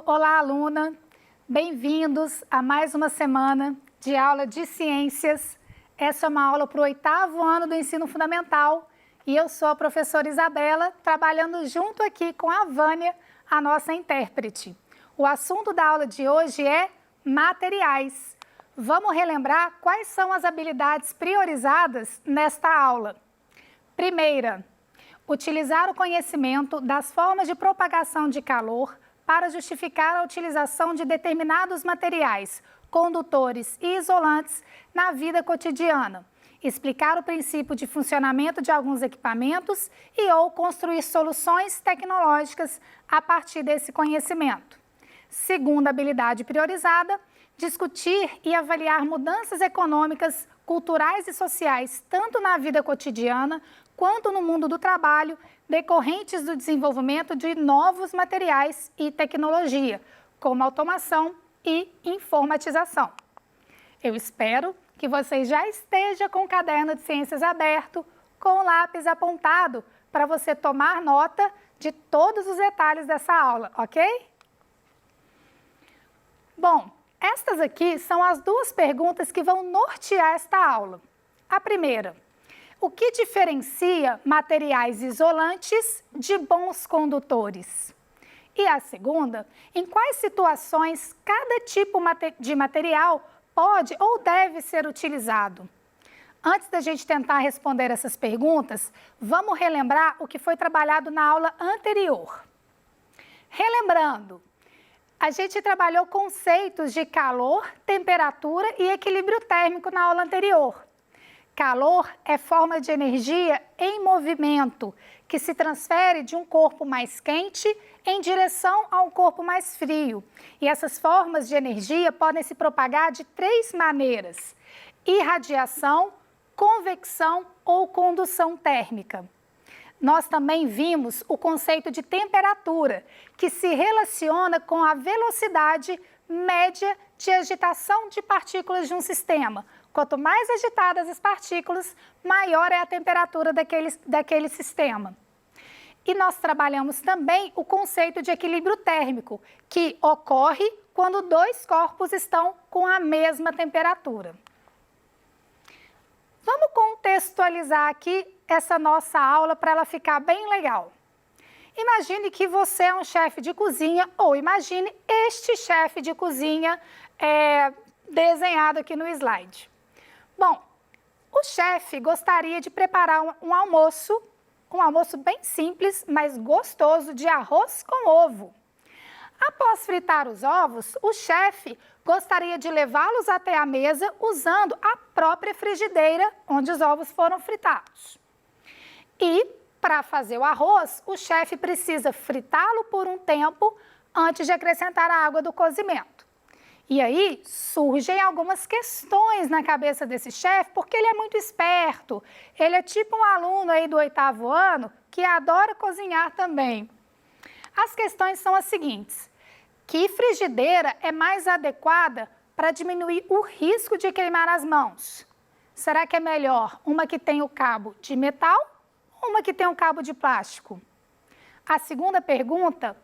olá aluna, bem-vindos a mais uma semana de aula de ciências. Essa é uma aula para o 8º ano do ensino fundamental e eu sou a professora Isabela, trabalhando junto aqui com a Vânia, a nossa intérprete. O assunto da aula de hoje é materiais. Vamos relembrar quais são as habilidades priorizadas nesta aula. Primeira, utilizar o conhecimento das formas de propagação de calor para justificar a utilização de determinados materiais, condutores e isolantes na vida cotidiana, explicar o princípio de funcionamento de alguns equipamentos e ou construir soluções tecnológicas a partir desse conhecimento. Segunda habilidade priorizada, discutir e avaliar mudanças econômicas, culturais e sociais, tanto na vida cotidiana quanto no mundo do trabalho, decorrentes do desenvolvimento de novos materiais e tecnologia, como automação e informatização. Eu espero que você já esteja com o caderno de ciências aberto, com o lápis apontado, para você tomar nota de todos os detalhes dessa aula, ok? Bom, estas aqui são as duas perguntas que vão nortear esta aula. A primeira: o que diferencia materiais isolantes de bons condutores? E a segunda: em quais situações cada tipo de material pode ou deve ser utilizado? Antes da gente tentar responder essas perguntas, vamos relembrar o que foi trabalhado na aula anterior. Relembrando, a gente trabalhou conceitos de calor, temperatura e equilíbrio térmico na aula anterior. Calor é forma de energia em movimento, que se transfere de um corpo mais quente em direção a um corpo mais frio. E essas formas de energia podem se propagar de 3 maneiras: irradiação, convecção ou condução térmica. Nós também vimos o conceito de temperatura, que se relaciona com a velocidade média de agitação de partículas de um sistema. Quanto mais agitadas as partículas, maior é a temperatura daquele sistema. E nós trabalhamos também o conceito de equilíbrio térmico, que ocorre quando 2 corpos estão com a mesma temperatura. Vamos contextualizar aqui essa nossa aula para ela ficar bem legal. Imagine que você é um chefe de cozinha, ou imagine este chefe de cozinha desenhado aqui no slide. Bom, o chefe gostaria de preparar um almoço bem simples, mas gostoso, de arroz com ovo. Após fritar os ovos, o chefe gostaria de levá-los até a mesa usando a própria frigideira onde os ovos foram fritados. E, para fazer o arroz, o chefe precisa fritá-lo por um tempo antes de acrescentar a água do cozimento. E aí surgem algumas questões na cabeça desse chefe, porque ele é muito esperto. Ele é tipo um aluno aí do 8º ano que adora cozinhar também. As questões são as seguintes: que frigideira é mais adequada para diminuir o risco de queimar as mãos? Será que é melhor uma que tem o cabo de metal ou uma que tem o cabo de plástico? A segunda pergunta: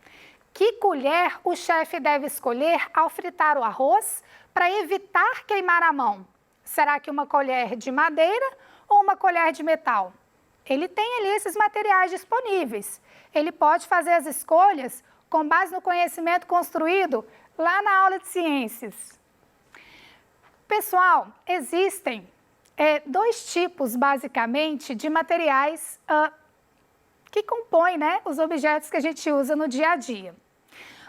que colher o chefe deve escolher ao fritar o arroz para evitar queimar a mão? Será que uma colher de madeira ou uma colher de metal? Ele tem ali esses materiais disponíveis. Ele pode fazer as escolhas com base no conhecimento construído lá na aula de ciências. Pessoal, existem 2 tipos, basicamente, de materiais que compõem, os objetos que a gente usa no dia a dia.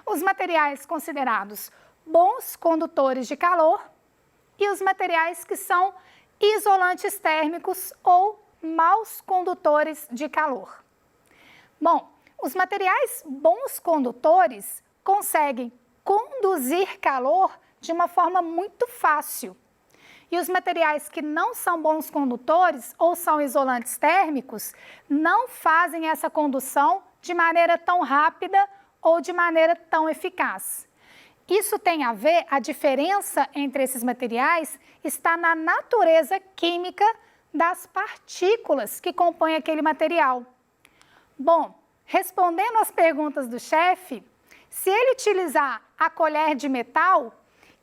Os materiais considerados bons condutores de calor e os materiais que são isolantes térmicos ou maus condutores de calor. Bom, os materiais bons condutores conseguem conduzir calor de uma forma muito fácil. E os materiais que não são bons condutores ou são isolantes térmicos não fazem essa condução de maneira tão rápida ou de maneira tão eficaz. Isso tem a ver, a diferença entre esses materiais está na natureza química das partículas que compõem aquele material. Bom, respondendo às perguntas do chefe, Se ele utilizar a colher de metal,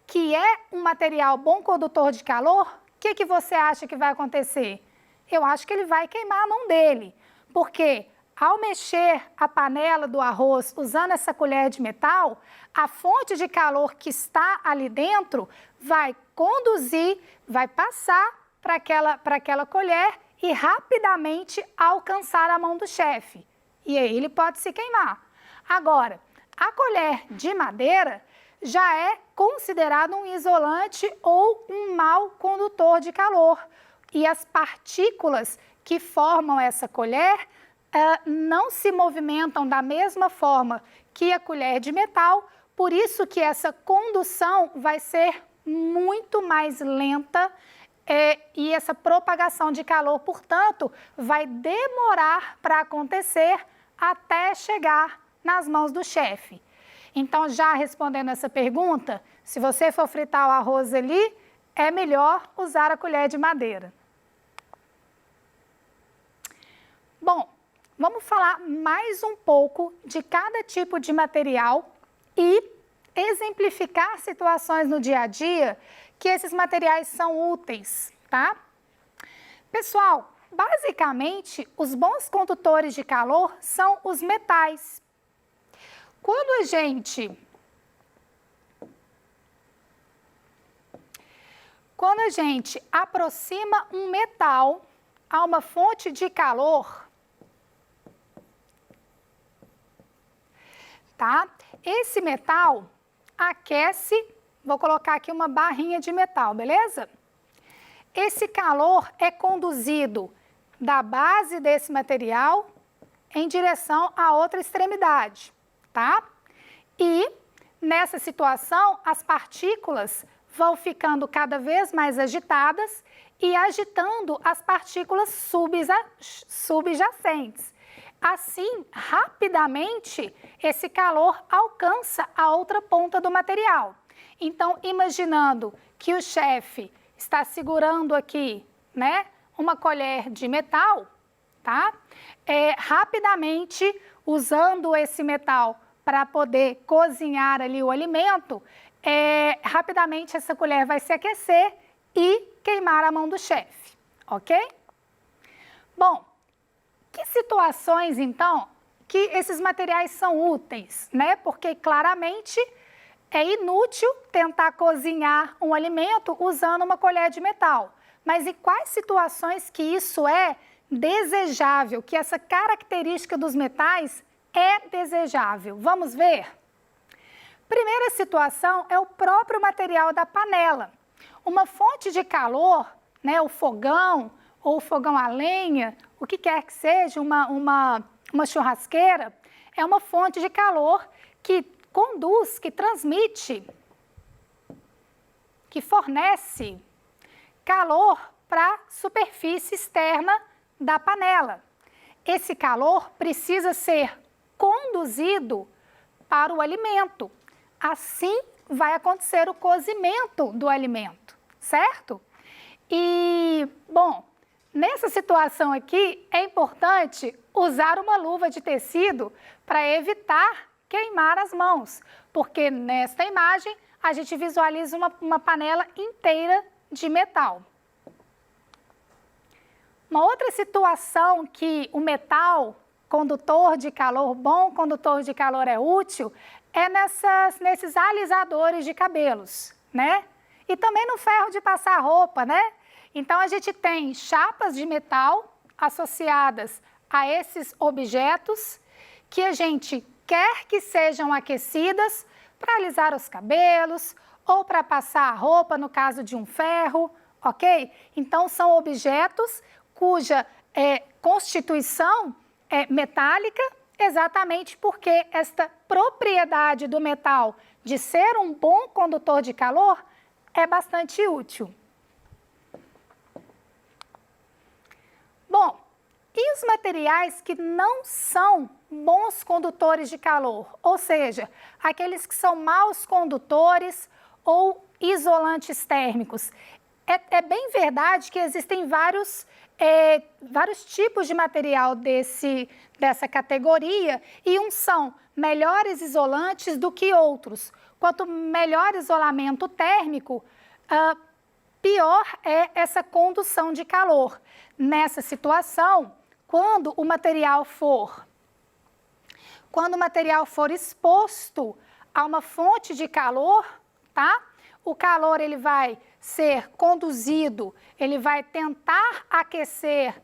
que é um material bom condutor de calor, o que você acha que vai acontecer? Eu acho que ele vai queimar a mão dele, porque ao mexer a panela do arroz usando essa colher de metal, a fonte de calor que está ali dentro vai conduzir, vai passar para aquela colher e rapidamente alcançar a mão do chefe. E aí ele pode se queimar. Agora, a colher de madeira já é considerado um isolante ou um mau condutor de calor. E as partículas que formam essa colher não se movimentam da mesma forma que a colher de metal, por isso que essa condução vai ser muito mais lenta e essa propagação de calor, portanto, vai demorar para acontecer até chegar nas mãos do chefe. Então, já respondendo essa pergunta, se você for fritar o arroz ali, é melhor usar a colher de madeira. Bom, vamos falar mais um pouco de cada tipo de material e exemplificar situações no dia a dia que esses materiais são úteis, tá? Pessoal, basicamente, os bons condutores de calor são os metais. Quando a gente aproxima um metal a uma fonte de calor, tá? Esse metal aquece, vou colocar aqui uma barrinha de metal, beleza? Esse calor é conduzido da base desse material em direção à outra extremidade, tá? E nessa situação, as partículas vão ficando cada vez mais agitadas e agitando as partículas subjacentes. Assim, rapidamente, esse calor alcança a outra ponta do material. Então, imaginando que o chefe está segurando aqui, né, uma colher de metal, tá? Rapidamente, usando esse metal para poder cozinhar ali o alimento, rapidamente essa colher vai se aquecer e queimar a mão do chefe, ok? Bom, que situações, então, que esses materiais são úteis, né? Porque claramente é inútil tentar cozinhar um alimento usando uma colher de metal. Mas em quais situações que isso é desejável, que essa característica dos metais é desejável? Vamos ver? Primeira situação é o próprio material da panela. Uma fonte de calor, né, o fogão ou o fogão a lenha, o que quer que seja, uma churrasqueira, é uma fonte de calor que conduz, que transmite, que fornece calor para a superfície externa da panela. Esse calor precisa ser conduzido para o alimento. Assim vai acontecer o cozimento do alimento, certo? E, bom, nessa situação aqui é importante usar uma luva de tecido para evitar queimar as mãos, porque nesta imagem a gente visualiza uma panela inteira de metal. Uma outra situação que o metal condutor de calor, bom condutor de calor é útil, é nesses alisadores de cabelos, né? E também no ferro de passar roupa, né? Então, a gente tem chapas de metal associadas a esses objetos que a gente quer que sejam aquecidas para alisar os cabelos ou para passar a roupa no caso de um ferro, ok? Então, são objetos cuja constituição é metálica, exatamente porque esta propriedade do metal de ser um bom condutor de calor é bastante útil. Bom, e os materiais que não são bons condutores de calor, ou seja, aqueles que são maus condutores ou isolantes térmicos, é bem verdade que existem vários tipos de material dessa categoria e uns são melhores isolantes do que outros. Quanto melhor isolamento térmico, pior é essa condução de calor. Nessa situação, quando o material for exposto a uma fonte de calor, tá? O calor ele vai ser conduzido, ele vai tentar aquecer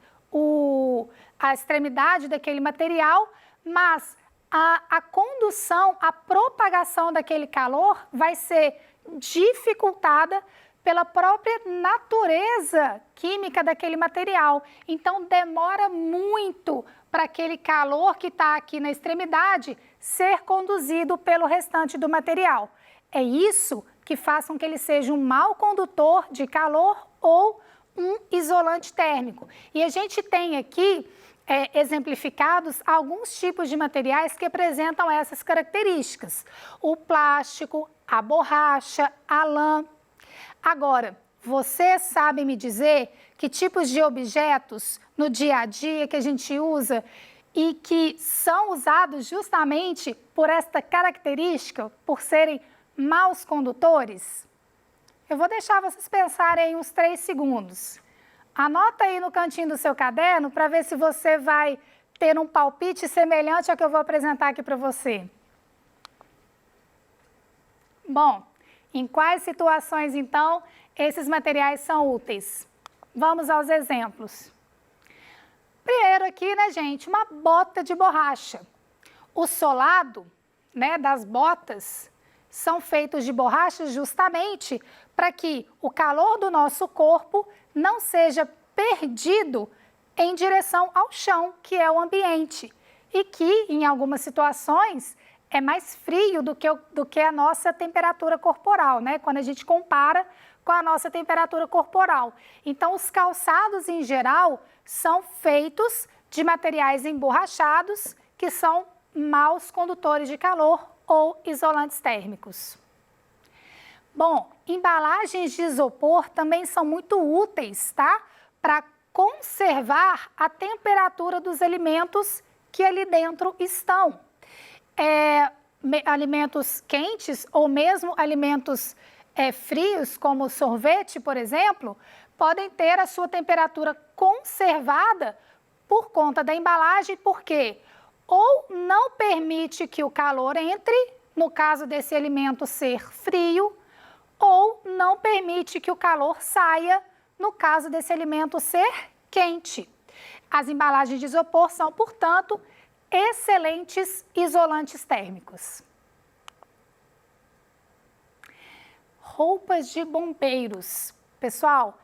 a extremidade daquele material, mas a condução, a propagação daquele calor vai ser dificultada pela própria natureza química daquele material. Então, demora muito para aquele calor que está aqui na extremidade ser conduzido pelo restante do material. É isso que faz com que ele seja um mau condutor de calor ou um isolante térmico. E a gente tem aqui exemplificados alguns tipos de materiais que apresentam essas características. O plástico, a borracha, a lã. Agora, você sabe me dizer que tipos de objetos no dia a dia que a gente usa e que são usados justamente por esta característica, por serem maus condutores? Eu vou deixar vocês pensarem uns 3 segundos. Anota aí no cantinho do seu caderno para ver se você vai ter um palpite semelhante ao que eu vou apresentar aqui para você. Bom, em quais situações, então, esses materiais são úteis? Vamos aos exemplos. Primeiro aqui, né, gente, uma bota de borracha. O solado, né, das botas são feitos de borracha justamente para que o calor do nosso corpo não seja perdido em direção ao chão, que é o ambiente, e que, em algumas situações, é mais frio do que a nossa temperatura corporal, né? Quando a gente compara com a nossa temperatura corporal. Então, os calçados, em geral, são feitos de materiais emborrachados, que são maus condutores de calor ou isolantes térmicos. Bom, embalagens de isopor também são muito úteis, tá? Para conservar a temperatura dos alimentos que ali dentro estão. Alimentos quentes ou mesmo alimentos frios, como sorvete, por exemplo, podem ter a sua temperatura conservada por conta da embalagem, porque ou não permite que o calor entre, no caso desse alimento ser frio, ou não permite que o calor saia, no caso desse alimento ser quente. As embalagens de isopor são, portanto, excelentes isolantes térmicos. Roupas de bombeiros. Pessoal,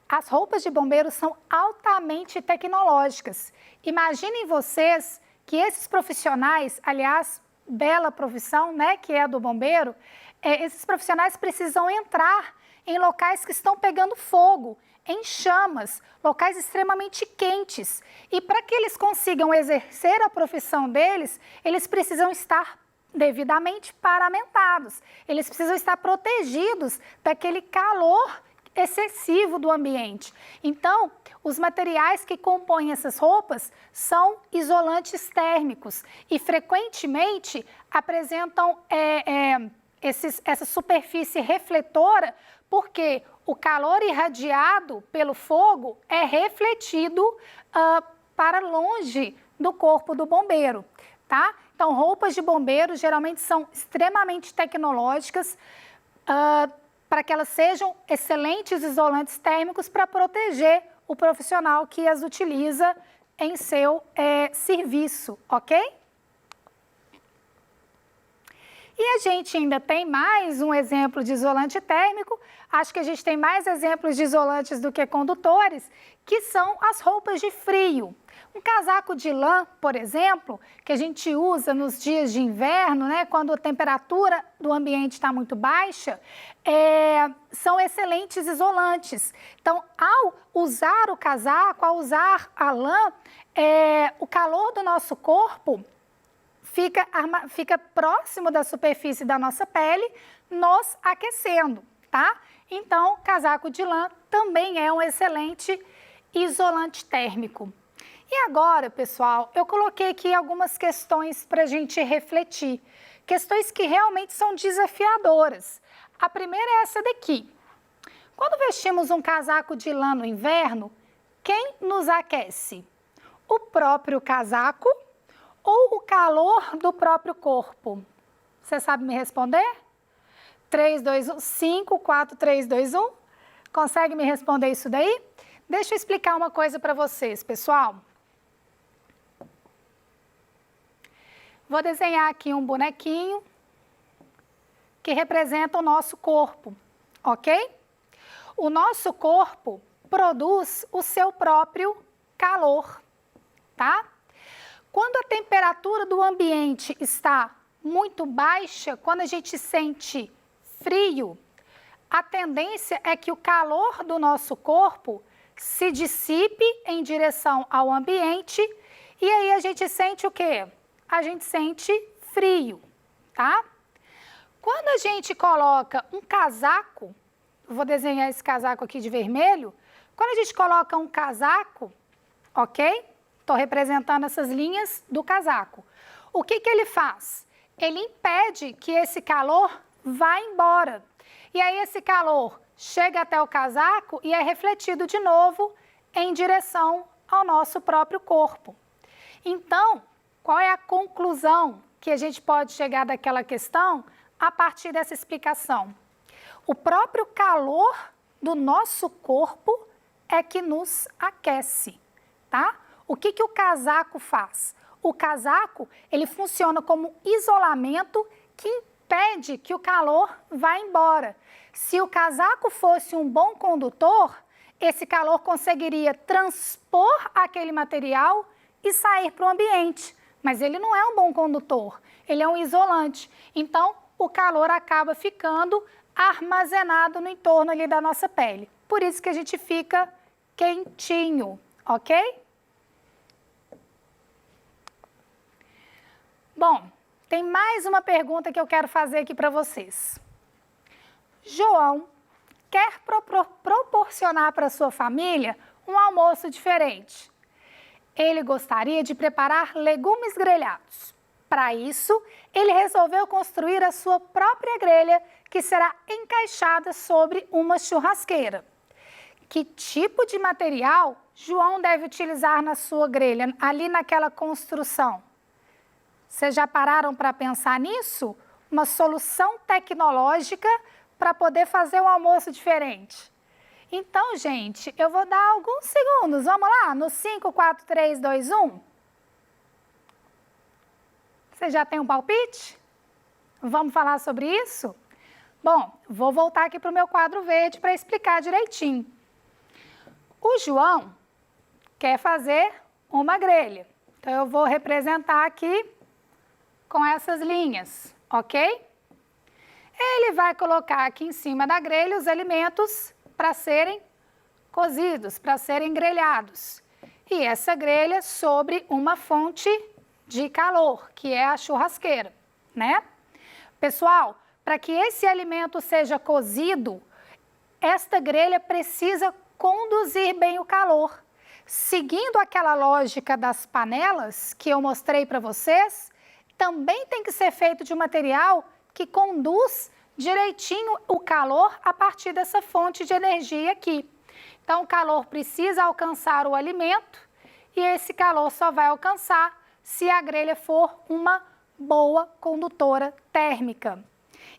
as roupas de bombeiros são altamente tecnológicas. Imaginem vocês que esses profissionais, aliás, bela profissão, né, que é a do bombeiro, esses profissionais precisam entrar em locais que estão pegando fogo, em chamas, locais extremamente quentes. E para que eles consigam exercer a profissão deles, eles precisam estar devidamente paramentados. Eles precisam estar protegidos daquele calor excessivo do ambiente. Então, os materiais que compõem essas roupas são isolantes térmicos e frequentemente apresentam essa superfície refletora, porque o calor irradiado pelo fogo é refletido para longe do corpo do bombeiro, tá? Então, roupas de bombeiro geralmente são extremamente tecnológicas para que elas sejam excelentes isolantes térmicos para proteger o profissional que as utiliza em seu serviço, ok? E a gente ainda tem mais um exemplo de isolante térmico, acho que a gente tem mais exemplos de isolantes do que condutores, que são as roupas de frio. Um casaco de lã, por exemplo, que a gente usa nos dias de inverno, né, quando a temperatura do ambiente está muito baixa, são excelentes isolantes. Então, ao usar o casaco, ao usar a lã, o calor do nosso corpo fica próximo da superfície da nossa pele, nos aquecendo, tá? Então, casaco de lã também é um excelente isolante térmico. E agora, pessoal, eu coloquei aqui algumas questões para a gente refletir. Questões que realmente são desafiadoras. A primeira é essa daqui. Quando vestimos um casaco de lã no inverno, quem nos aquece? O próprio casaco ou o calor do próprio corpo? Você sabe me responder? 3, 2, 1, 5, 4, 3, 2, 1. Consegue me responder isso daí? Deixa eu explicar uma coisa para vocês, pessoal. Vou desenhar aqui um bonequinho que representa o nosso corpo, ok? O nosso corpo produz o seu próprio calor, tá? Quando a temperatura do ambiente está muito baixa, quando a gente sente frio, a tendência é que o calor do nosso corpo se dissipe em direção ao ambiente e aí a gente sente o quê? A gente sente frio, tá? Quando a gente coloca um casaco, vou desenhar esse casaco aqui de vermelho, quando a gente coloca um casaco, ok? Estou representando essas linhas do casaco. O que que ele faz? Ele impede que esse calor vá embora. E aí esse calor chega até o casaco e é refletido de novo em direção ao nosso próprio corpo. Então, qual é a conclusão que a gente pode chegar daquela questão a partir dessa explicação? O próprio calor do nosso corpo é que nos aquece, tá? O que que o casaco faz? O casaco, ele funciona como isolamento que impede que o calor vá embora. Se o casaco fosse um bom condutor, esse calor conseguiria transpor aquele material e sair para o ambiente. Mas ele não é um bom condutor, ele é um isolante. Então, o calor acaba ficando armazenado no entorno ali da nossa pele. Por isso que a gente fica quentinho, ok? Bom, tem mais uma pergunta que eu quero fazer aqui para vocês. João quer proporcionar para sua família um almoço diferente. Ele gostaria de preparar legumes grelhados. Para isso, ele resolveu construir a sua própria grelha, que será encaixada sobre uma churrasqueira. Que tipo de material João deve utilizar na sua grelha, ali naquela construção? Vocês já pararam para pensar nisso? Uma solução tecnológica para poder fazer um almoço diferente. Então, gente, eu vou dar alguns segundos. Vamos lá? No 5, 4, 3, 2, 1. Você já tem um palpite? Vamos falar sobre isso? Bom, vou voltar aqui para o meu quadro verde para explicar direitinho. O João quer fazer uma grelha. Então, eu vou representar aqui com essas linhas, ok? Ele vai colocar aqui em cima da grelha os alimentos para serem cozidos, para serem grelhados. E essa grelha sobre uma fonte de calor, que é a churrasqueira, né? Pessoal, para que esse alimento seja cozido, esta grelha precisa conduzir bem o calor. Seguindo aquela lógica das panelas que eu mostrei para vocês, também tem que ser feito de um material que conduz direitinho o calor a partir dessa fonte de energia aqui. Então, o calor precisa alcançar o alimento e esse calor só vai alcançar se a grelha for uma boa condutora térmica.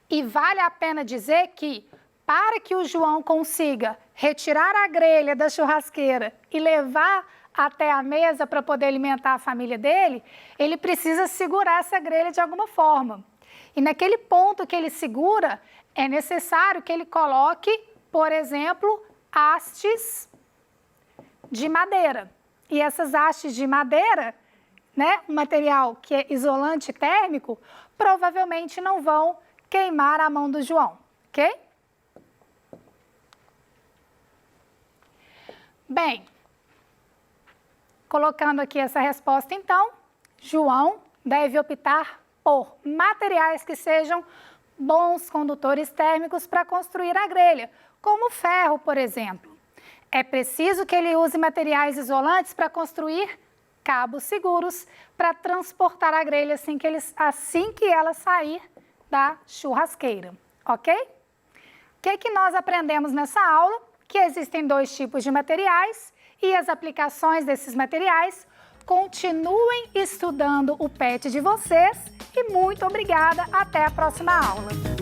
E vale a pena dizer que, para que o João consiga retirar a grelha da churrasqueira e levar até a mesa para poder alimentar a família dele, ele precisa segurar essa grelha de alguma forma. E naquele ponto que ele segura, é necessário que ele coloque, por exemplo, hastes de madeira. E essas hastes de madeira, né, um material que é isolante térmico, provavelmente não vão queimar a mão do João, ok? Bem, colocando aqui essa resposta, então, João deve optar por materiais que sejam bons condutores térmicos para construir a grelha, como ferro, por exemplo. É preciso que ele use materiais isolantes para construir cabos seguros para transportar a grelha assim que ela sair da churrasqueira, ok? O que nós aprendemos nessa aula? Que existem 2 tipos de materiais e as aplicações desses materiais. Continuem estudando o PET de vocês e muito obrigada. Até a próxima aula.